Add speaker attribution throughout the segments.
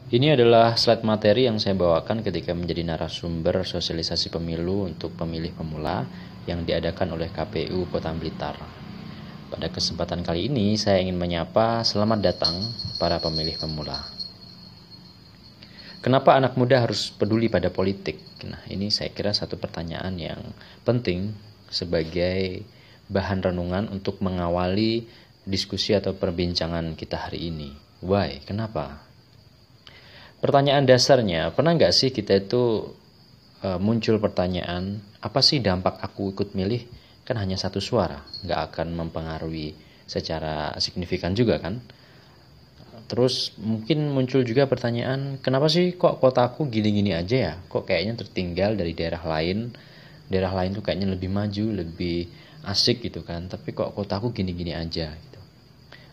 Speaker 1: Ini adalah slide materi yang saya bawakan ketika menjadi narasumber sosialisasi pemilu untuk pemilih pemula yang diadakan oleh KPU Kota Blitar. Pada kesempatan kali ini saya ingin menyapa selamat datang para pemilih pemula. Kenapa anak muda harus peduli pada politik? Nah, ini saya kira satu pertanyaan yang penting sebagai bahan renungan untuk mengawali diskusi atau perbincangan kita hari ini. Why? Kenapa? Pertanyaan dasarnya, pernah nggak sih kita itu muncul pertanyaan, apa sih dampak aku ikut milih? Kan hanya satu suara, nggak akan mempengaruhi secara signifikan juga kan? Terus mungkin muncul juga pertanyaan, kenapa sih kok kotaku gini-gini aja ya? Kok kayaknya tertinggal dari daerah lain? Daerah lain tuh kayaknya lebih maju, lebih asik gitu kan. Tapi kok kotaku gini-gini aja gitu.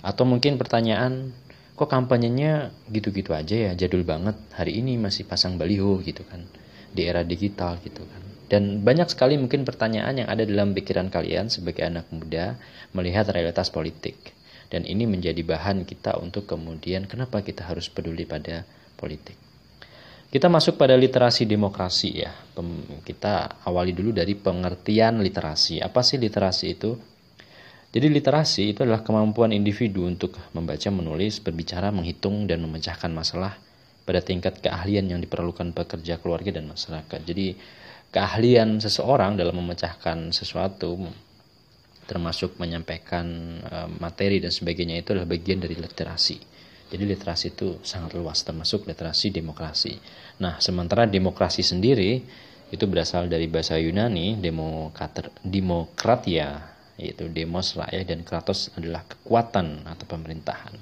Speaker 1: Atau mungkin pertanyaan, kok kampanyenya gitu-gitu aja ya, jadul banget, hari ini masih pasang baliho gitu kan, di era digital gitu kan. Dan banyak sekali mungkin pertanyaan yang ada dalam pikiran kalian sebagai anak muda melihat realitas politik. Dan ini menjadi bahan kita untuk kemudian kenapa kita harus peduli pada politik. Kita masuk pada literasi demokrasi ya. Kita awali dulu dari pengertian literasi. Apa sih literasi itu? Jadi literasi itu adalah kemampuan individu untuk membaca, menulis, berbicara, menghitung, dan memecahkan masalah pada tingkat keahlian yang diperlukan pekerja, keluarga, dan masyarakat. Jadi keahlian seseorang dalam memecahkan sesuatu, termasuk menyampaikan materi dan sebagainya, itu adalah bagian dari literasi. Jadi literasi itu sangat luas, termasuk literasi demokrasi. Nah, sementara demokrasi sendiri itu berasal dari bahasa Yunani, demokratia, yaitu demos rakyat, dan kratos adalah kekuatan atau pemerintahan.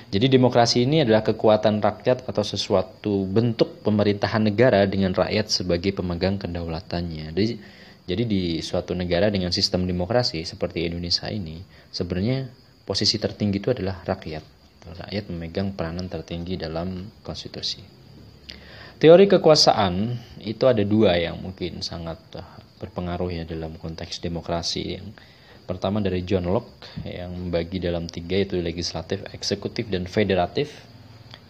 Speaker 1: Jadi demokrasi ini adalah kekuatan rakyat atau sesuatu bentuk pemerintahan negara dengan rakyat sebagai pemegang kedaulatannya. Jadi di suatu negara dengan sistem demokrasi seperti Indonesia ini, sebenarnya posisi tertinggi itu adalah rakyat. Rakyat memegang peranan tertinggi dalam konstitusi. Teori kekuasaan itu ada dua yang mungkin sangat berpengaruh ya dalam konteks demokrasi. Yang pertama dari John Locke yang membagi dalam tiga, yaitu legislatif, eksekutif, dan federatif,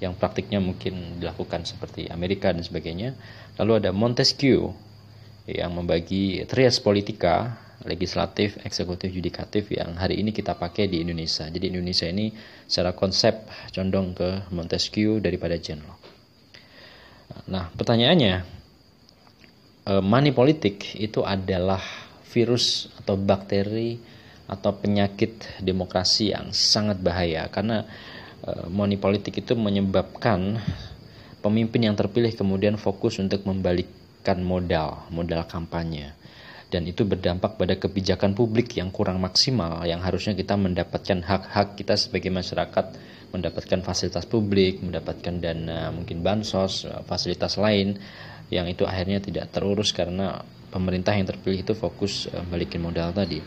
Speaker 1: yang praktiknya mungkin dilakukan seperti Amerika dan sebagainya. Lalu ada Montesquieu yang membagi trias politika, legislatif, eksekutif, yudikatif, yang hari ini kita pakai di Indonesia. Jadi Indonesia ini secara konsep condong ke Montesquieu daripada John Locke. Nah, pertanyaannya, money politik itu adalah virus atau bakteri atau penyakit demokrasi yang sangat bahaya, karena money politik itu menyebabkan pemimpin yang terpilih kemudian fokus untuk membalikkan modal kampanye, dan itu berdampak pada kebijakan publik yang kurang maksimal, yang harusnya kita mendapatkan hak-hak kita sebagai masyarakat, mendapatkan fasilitas publik, mendapatkan dana, mungkin bansos, fasilitas lain, yang itu akhirnya tidak terurus karena pemerintah yang terpilih itu fokus balikin modal tadi.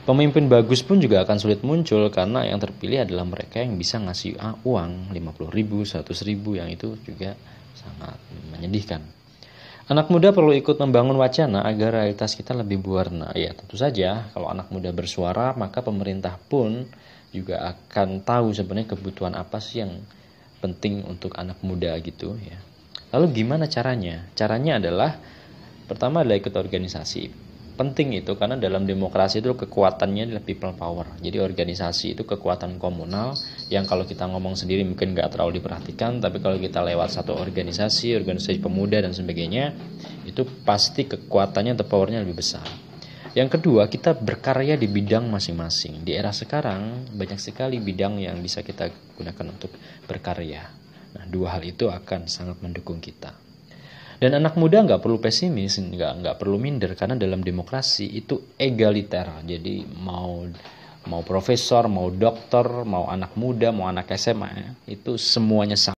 Speaker 1: Pemimpin bagus pun juga akan sulit muncul karena yang terpilih adalah mereka yang bisa ngasih uang 50.000, 100.000, yang itu juga sangat menyedihkan. Anak muda perlu ikut membangun wacana agar realitas kita lebih berwarna. Ya, tentu saja kalau anak muda bersuara, maka pemerintah pun juga akan tahu sebenarnya kebutuhan apa sih yang penting untuk anak muda gitu ya. Lalu gimana caranya? Caranya adalah pertama adalah ikut organisasi. Penting itu karena dalam demokrasi itu kekuatannya adalah people power. Jadi organisasi itu kekuatan komunal yang kalau kita ngomong sendiri mungkin nggak terlalu diperhatikan, tapi kalau kita lewat satu organisasi pemuda dan sebagainya, itu pasti kekuatannya atau powernya lebih besar. Yang kedua, kita berkarya di bidang masing-masing. Di era sekarang banyak sekali bidang yang bisa kita gunakan untuk berkarya. Nah, dua hal itu akan sangat mendukung kita. Dan anak muda nggak perlu pesimis, nggak perlu minder, karena dalam demokrasi itu egaliter. Jadi mau profesor, mau dokter, mau anak muda, mau anak SMA, itu semuanya sama.